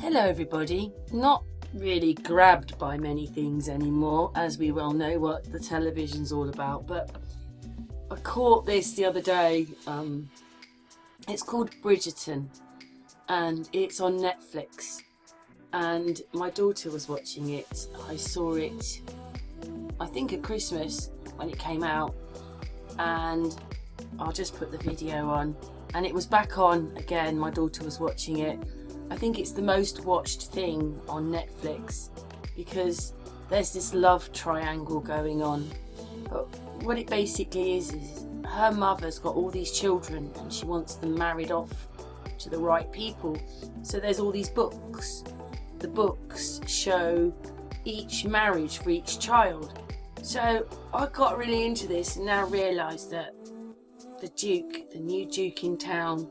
Hello everybody. Not really grabbed by many things anymore, as we well know what the television's all about, but I caught this the other day. It's called Bridgerton and it's on Netflix, and my daughter was watching it. I saw it I think at Christmas when it came out, and I'll just put the video on, and it was back on again. My daughter was watching it. I think it's the most watched thing on Netflix because there's this love triangle going on. But what it basically is her mother's got all these children and she wants them married off to the right people. So there's all these books. The books show each marriage for each child. So I got really into this and now realise that the new Duke in town,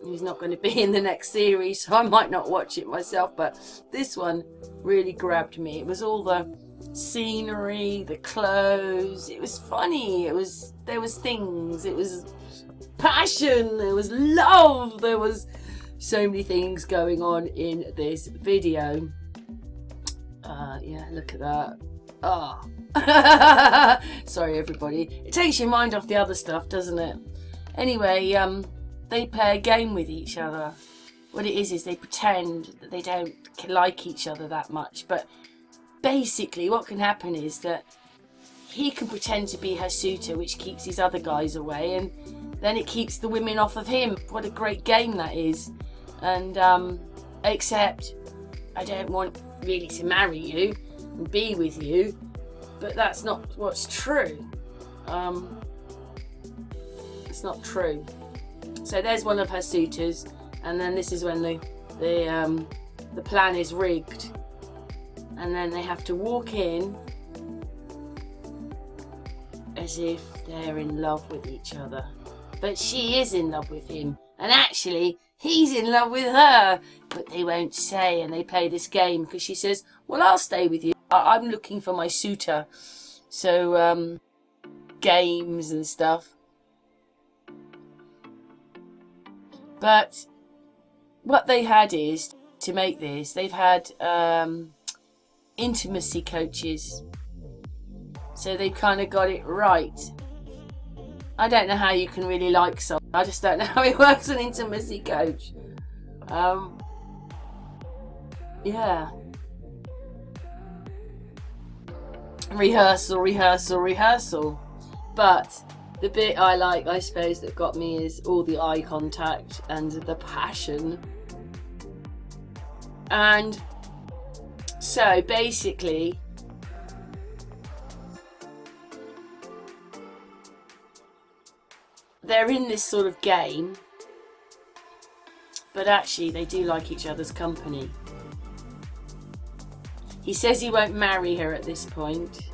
he's not going to be in the next series, so I might not watch it myself, but this one really grabbed me. It was all the scenery, the clothes, it was funny, there was things, it was passion, there was love, there was so many things going on in this video. Yeah, look at that. Sorry everybody, it takes your mind off the other stuff, doesn't it? Anyway, they play a game with each other. What it is they pretend that they don't like each other that much, but basically what can happen is that he can pretend to be her suitor, which keeps these other guys away, and then it keeps the women off of him. What a great game that is. And except I don't want really to marry you and be with you, but that's not what's true. It's not true. So there's one of her suitors, and then this is when the plan is rigged, and then they have to walk in as if they're in love with each other, but she is in love with him, and actually he's in love with her, but they won't say, and they play this game because she says, well, I'll stay with you, I'm looking for my suitor. So games and stuff. But what they had is, to make this, they've had intimacy coaches. So they've kind of got it right. I don't know how you can really like someone. I just don't know how it works, an intimacy coach. Yeah. Rehearsal, rehearsal, rehearsal. But the bit I like, I suppose, that got me is all the eye contact and the passion. And so basically, they're in this sort of game, but actually they do like each other's company. He says he won't marry her at this point.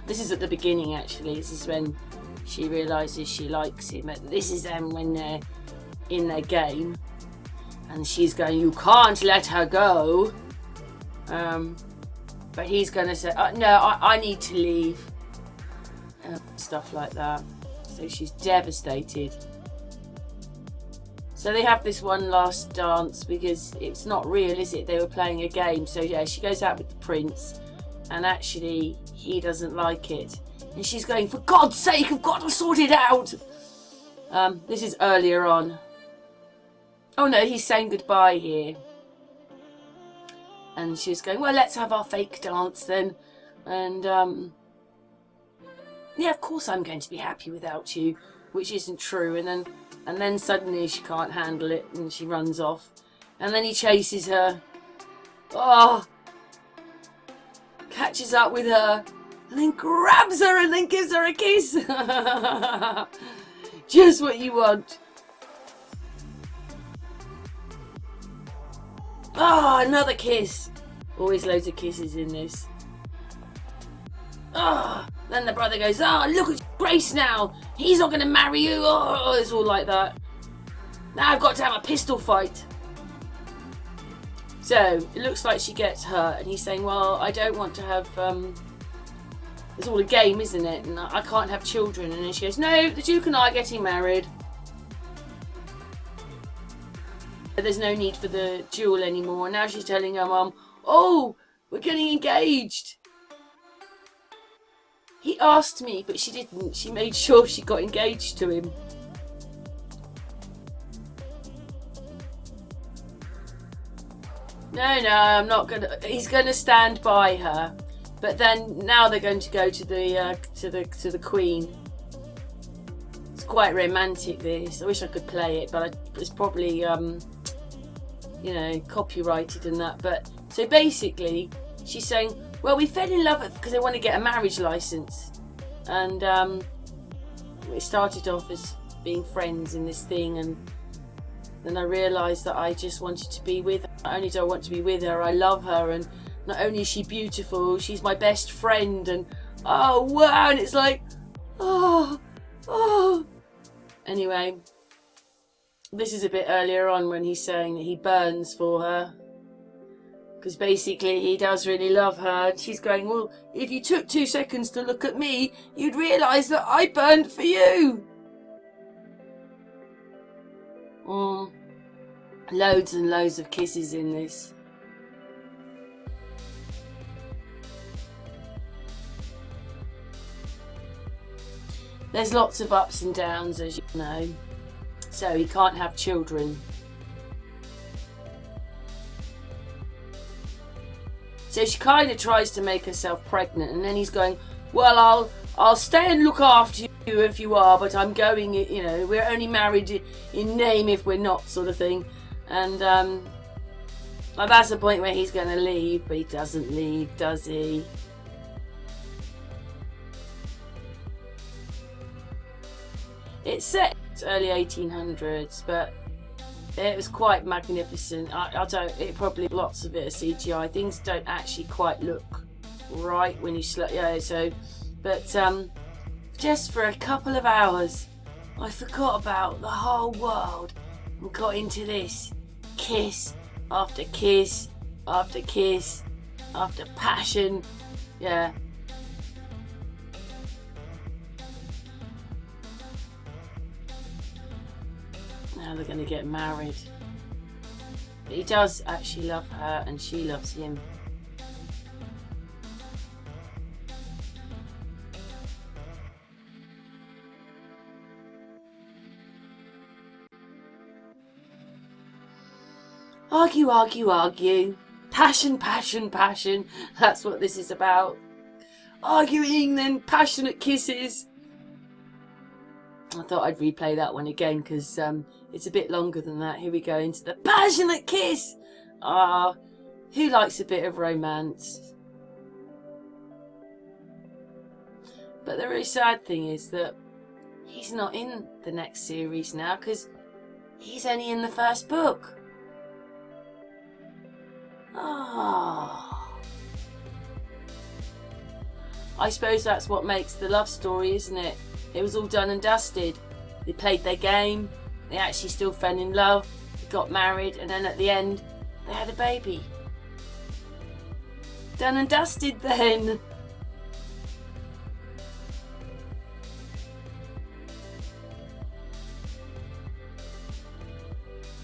This is at the beginning, actually. This is when she realises she likes him. This is them when they're in their game, and she's going, you can't let her go. But he's going to say, no, I need to leave. Stuff like that. So she's devastated. So they have this one last dance because it's not real, is it? They were playing a game. So yeah, she goes out with the prince, and actually he doesn't like it. And she's going, for God's sake, I've got to sort it out. This is earlier on. Oh no, he's saying goodbye here. And she's going, well, let's have our fake dance then. And yeah, of course I'm going to be happy without you, which isn't true. And then suddenly she can't handle it and she runs off. And then he chases her. Oh, catches up with her. And then grabs her and then gives her a kiss. Just what you want. Oh, another kiss. Always loads of kisses in this. Oh, then the brother goes, oh, look at Grace now. He's not going to marry you. Oh, it's all like that. Now I've got to have a pistol fight. So it looks like she gets hurt, and he's saying, well, I don't want to have it's all a game, isn't it? And I can't have children. And then she goes, no, the Duke and I are getting married. there's no need for the duel anymore. Now she's telling her mum, oh, we're getting engaged. He asked me, but she didn't. She made sure she got engaged to him. No, I'm not gonna. He's gonna stand by her, but then now they're going to go to the Queen. It's quite romantic. This. I wish I could play it, but it's probably you know, copyrighted and that. But so basically, she's saying, well, we fell in love because they want to get a marriage license, and we started off as being friends in this thing, and then I realised that I just wanted to be with her. Not only do I want to be with her, I love her, and not only is she beautiful, she's my best friend, and oh wow, and it's like, oh. Anyway, this is a bit earlier on when he's saying that he burns for her. Because basically he does really love her. And she's going, well, if you took 2 seconds to look at me, you'd realise that I burned for you. Loads and loads of kisses in this. There's lots of ups and downs, as you know. So he can't have children. So she kind of tries to make herself pregnant, and then he's going, well, I'll stay and look after you if you are, but I'm going, you know, we're only married in name if we're not, sort of thing. And well, that's the point where he's going to leave, but he doesn't leave, does he? It's set early 1800s, but it was quite magnificent. I don't. It probably lots of it is CGI. Things don't actually quite look right when you So, but just for a couple of hours, I forgot about the whole world and got into this kiss after kiss after kiss after passion. Yeah. Now they're going to get married. But he does actually love her and she loves him. Argue, argue, argue. Passion, passion, passion. That's what this is about. Arguing, then passionate kisses. I thought I'd replay that one again because it's a bit longer than that. Here we go into the passionate kiss. Who likes a bit of romance? But the really sad thing is that he's not in the next series now because he's only in the first book. I suppose that's what makes the love story, isn't it? It was all done and dusted. They played their game, they actually still fell in love, they got married, and then at the end, they had a baby. Done and dusted then.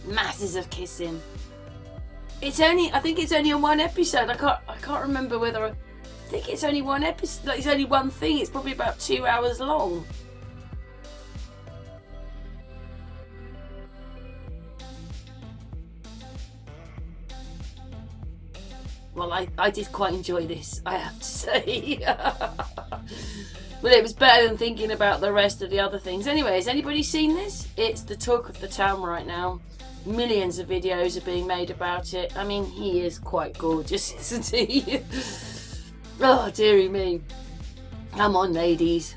Masses of kissing. I think it's only on one episode. I can't remember whether I think it's only one episode. Like, it's only one thing. It's probably about 2 hours long. Well, I did quite enjoy this, I have to say. Well, it was better than thinking about the rest of the other things. Anyway, has anybody seen this? It's the talk of the town right now. Millions of videos are being made about it. I mean, he is quite gorgeous, isn't he? Oh, dearie me. Come on, ladies.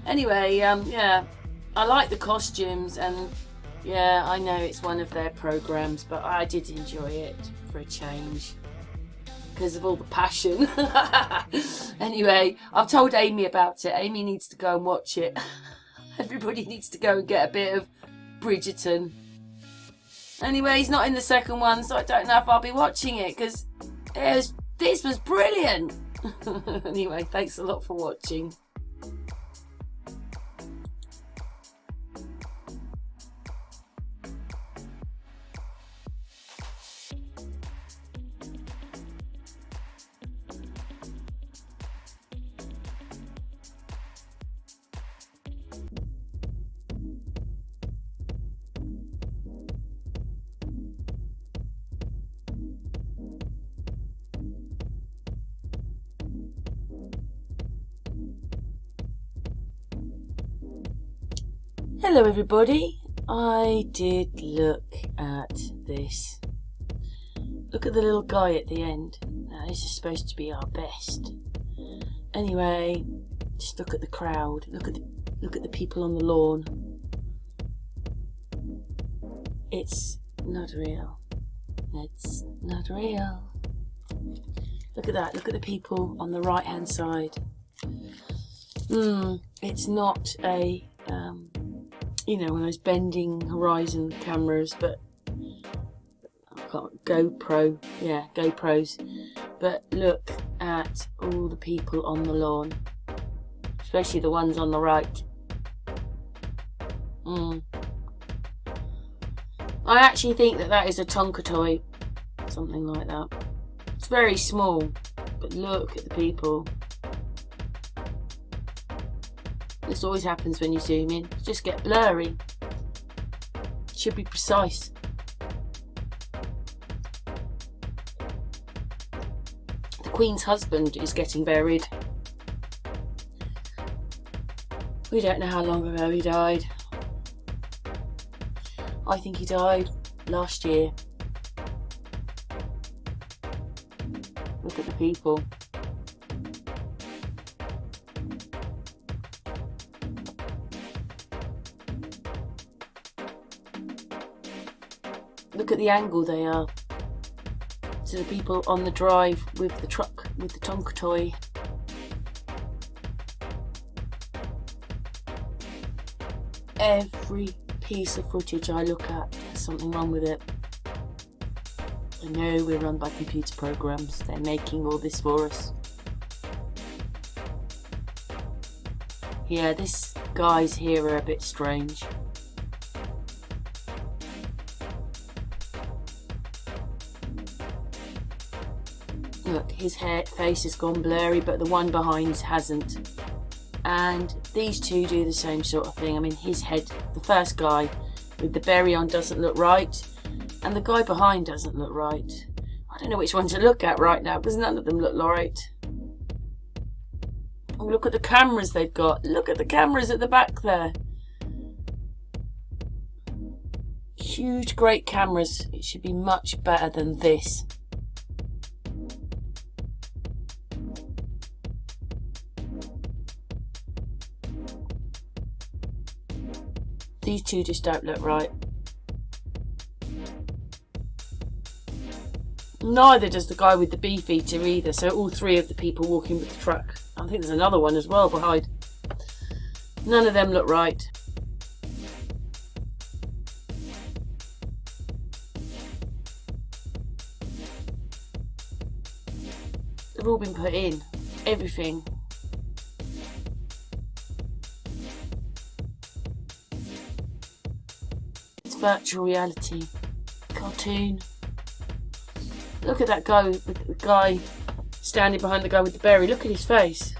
Anyway, yeah, I like the costumes, and yeah, I know it's one of their programs, but I did enjoy it for a change because of all the passion. Anyway, I've told Amy about it. Amy needs to go and watch it. Everybody needs to go and get a bit of Bridgerton. Anyway, he's not in the second one, so I don't know if I'll be watching it because this was brilliant. Anyway, thanks a lot for watching. Hello everybody, I did look at this. Look at the little guy at the end. Now this is supposed to be our best. Anyway, just look at the crowd. Look at the people on the lawn. It's not real. It's not real. Look at that. Look at the people on the right hand side. It's not a you know, one of those bending horizon cameras, but I can't, GoPros. But look at all the people on the lawn, especially the ones on the right. I actually think that is a Tonka toy, something like that. It's very small, but look at the people. This always happens when you zoom in. Just get blurry. Should be precise. The Queen's husband is getting buried. We don't know how long ago he died. I think he died last year. Look at the people. Look at the angle they are. To the people on the drive with the truck with the Tonka toy. Every piece of footage I look at, there's something wrong with it. I know we're run by computer programs. They're making all this for us. Yeah, this guy's here are a bit strange. Look, his face has gone blurry, but the one behind hasn't. And these two do the same sort of thing. I mean, his head, the first guy with the berry on doesn't look right, and the guy behind doesn't look right. I don't know which one to look at right now, because none of them look right. Oh, look at the cameras they've got. Look at the cameras at the back there. Huge, great cameras. It should be much better than this. These two just don't look right. Neither does the guy with the beefeater either, so all three of the people walking with the truck. I think there's another one as well behind. None of them look right. They've all been put in. Everything. Virtual reality, cartoon. Look at that guy with the guy standing behind the guy with the berry. Look at his face.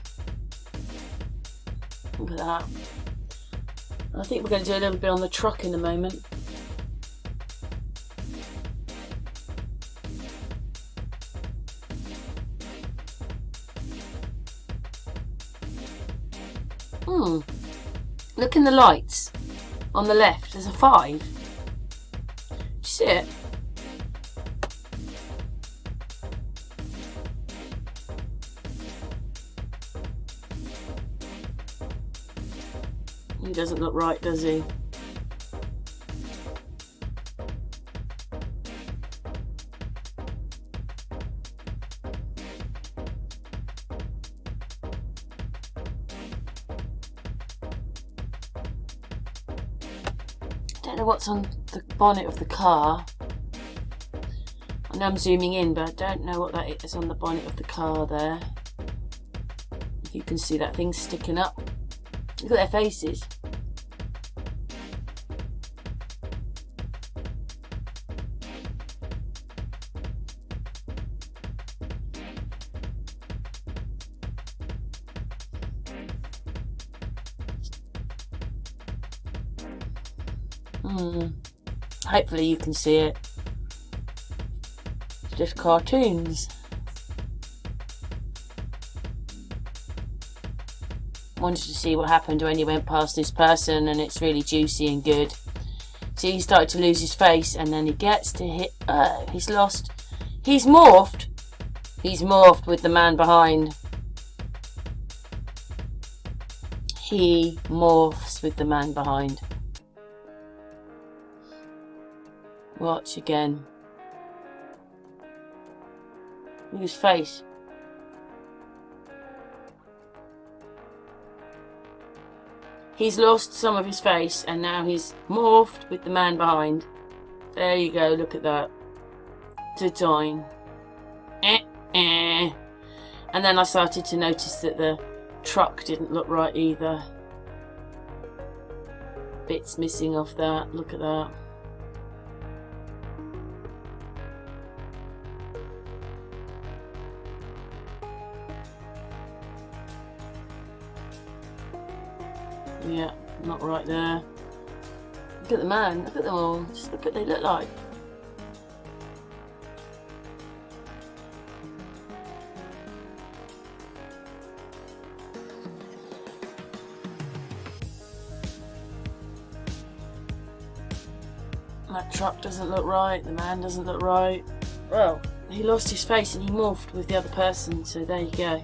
Look at that. I think we're going to do a little bit on the truck in a moment. Look in the lights on the left. There's a 5. See it? He doesn't look right, does he? I don't know what's on the bonnet of the car. I know I'm zooming in, but I don't know what that is on the bonnet of the car there. If you can see that thing sticking up. Look at their faces. Hopefully you can see it. It's just cartoons. wanted to see what happened when he went past this person, and it's really juicy and good. See, he started to lose his face, and then he gets to hit. He's lost. He's morphed. He's morphed with the man behind. He morphs with the man behind. Watch again. Look at his face. He's lost some of his face, and now he's morphed with the man behind. There you go, look at that. To join. And then I started to notice that the truck didn't look right either. Bits missing off that, look at that. Yeah, not right there. Look at the man, look at them all. Just look at what they look like. That truck doesn't look right, the man doesn't look right. Well, he lost his face and he morphed with the other person, so there you go.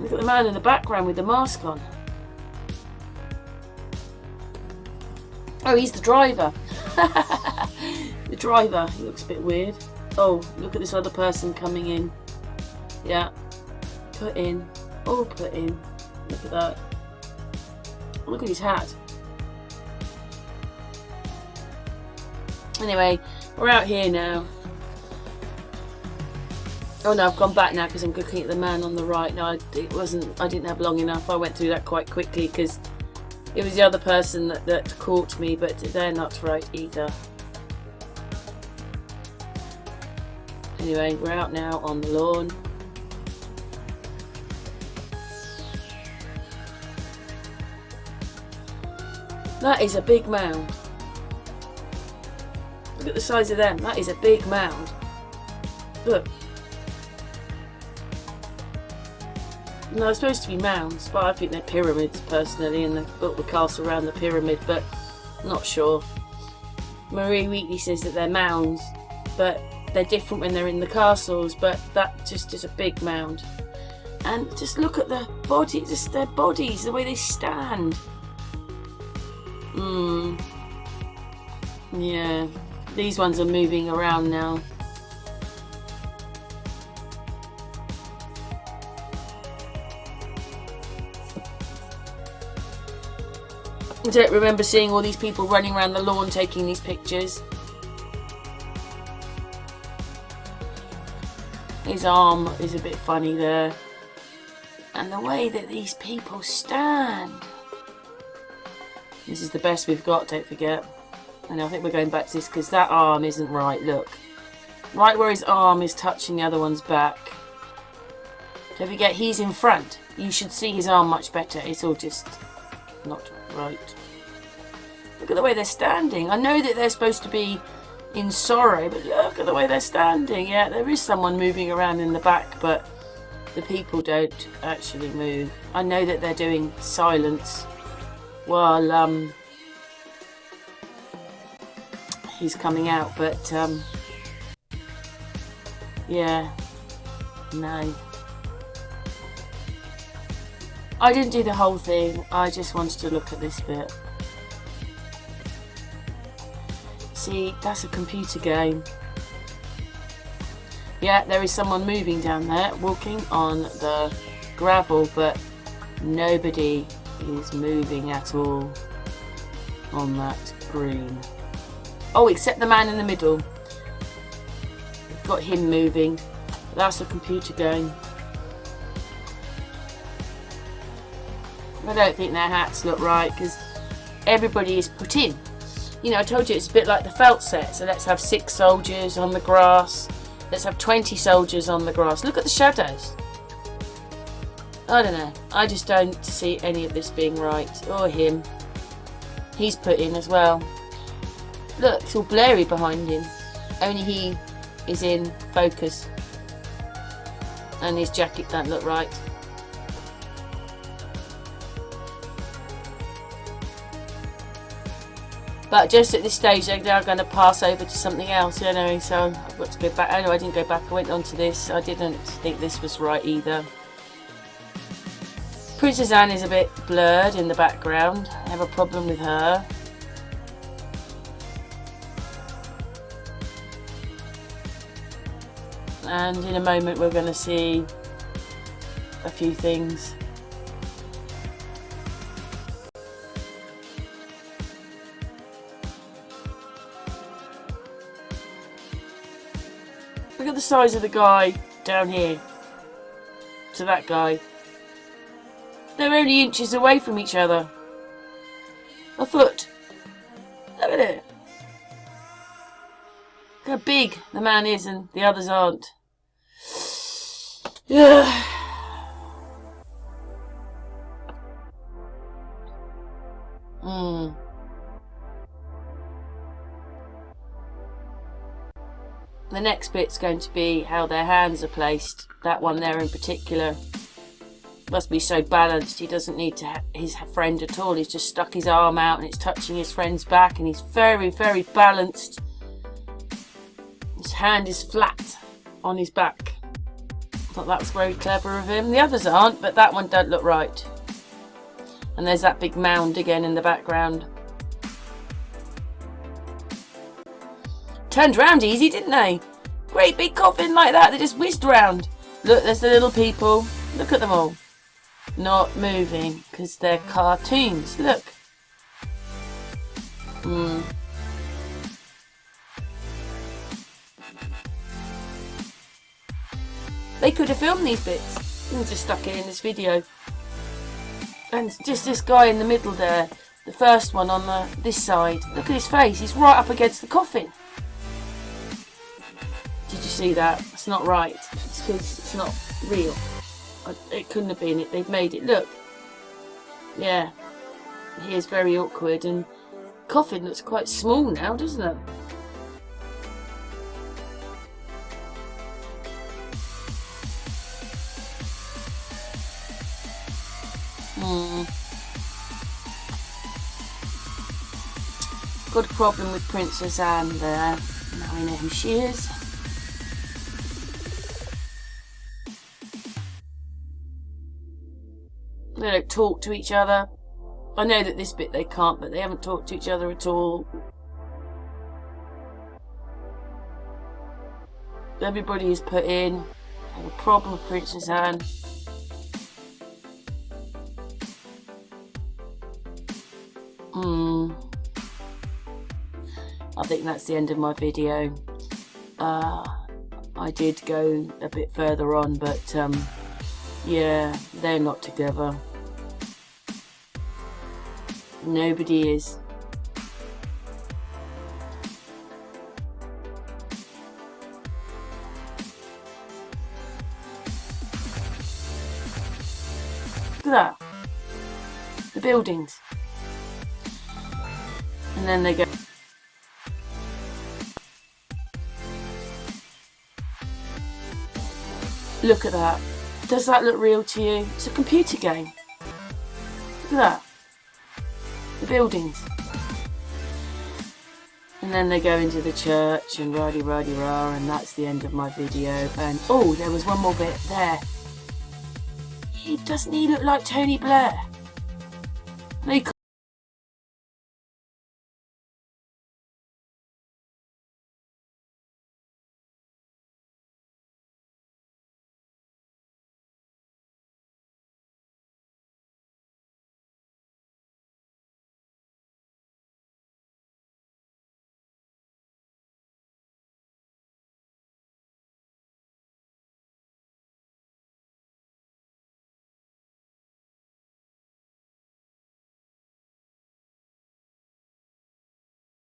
Look at the man in the background with the mask on. Oh, he's the driver. The driver, he looks a bit weird. Oh, look at this other person coming in. Yeah, put in. Oh, put in. Look at that. Look at his hat. Anyway, we're out here now. Oh no, I've gone back now because I'm looking at the man on the right. No, I didn't have long enough. I went through that quite quickly because it was the other person that caught me, but they're not right either. Anyway, we're out now on the lawn. That is a big mound. Look at the size of them. That is a big mound. Look. No, they're supposed to be mounds, but I think they're pyramids personally, and they've built the castle around the pyramid, but not sure. Marie Wheatley says that they're mounds, but they're different when they're in the castles, but that just is a big mound. And just look at the body, just their bodies, the way they stand. Yeah, these ones are moving around now. I don't remember seeing all these people running around the lawn taking these pictures. His arm is a bit funny there. And the way that these people stand. This is the best we've got, don't forget. And I think we're going back to this because that arm isn't right, look. Right where his arm is touching the other one's back. Don't forget, he's in front. You should see his arm much better. It's all just not right. Look at the way they're standing. I know that they're supposed to be in sorrow, but look at the way they're standing. Yeah, there is someone moving around in the back, but the people don't actually move. I know that they're doing silence while he's coming out, but yeah, no. I didn't do the whole thing, I just wanted to look at this bit. See, that's a computer game. Yeah, there is someone moving down there, walking on the gravel, but nobody is moving at all on that green. Oh, except the man in the middle. We've got him moving. That's a computer game. I don't think their hats look right because everybody is put in. You know, I told you it's a bit like the felt set. So let's have 6 soldiers on the grass. Let's have 20 soldiers on the grass. Look at the shadows. I don't know. I just don't see any of this being right. Or him. He's put in as well. Look, it's all blurry behind him. Only he is in focus. And his jacket don't look right. But just at this stage, they're now going to pass over to something else, you know. So I've got to go back. Oh no, I didn't go back. I went on to this. I didn't think this was right either. Princess Anne is a bit blurred in the background. I have a problem with her. And in a moment we're going to see a few things. Look at the size of the guy down here to that guy. They're only inches away from each other. A foot. Look at it. Look how big the man is and the others aren't. Yeah. The next bit's going to be how their hands are placed. That one there in particular must be so balanced. He doesn't need to his friend at all. He's just stuck his arm out and it's touching his friend's back, and he's very, very balanced. His hand is flat on his back. I thought that was very clever of him. The others aren't, but that one don't look right. And there's that big mound again in the background. Turned round easy, didn't they? Great big coffin like that, they just whizzed round. Look, there's the little people. Look at them all. Not moving, because they're cartoons. Look. They could have filmed these bits and just stuck it in this video. And just this guy in the middle there, the first one on this side. Look at his face, he's right up against the coffin. Did you see that? It's not right. It's because it's not real. It couldn't have been it. They've made it. Look. Yeah. He is very awkward, and coffin looks quite small now, doesn't it? Got a problem with Princess Anne there. Now I know who she is. They don't talk to each other. I know that this bit they can't, but they haven't talked to each other at all. Everybody is put in. I have a problem with Princess Anne. I think that's the end of my video. I did go a bit further on, but yeah, they're not together. Nobody is. Look at that. The buildings. And then they go. Look at that. Does that look real to you? It's a computer game. Look at that. The buildings. And then they go into the church and rah-de-rah-de-rah, and that's the end of my video. And oh, there was one more bit there. Doesn't he look like Tony Blair? No,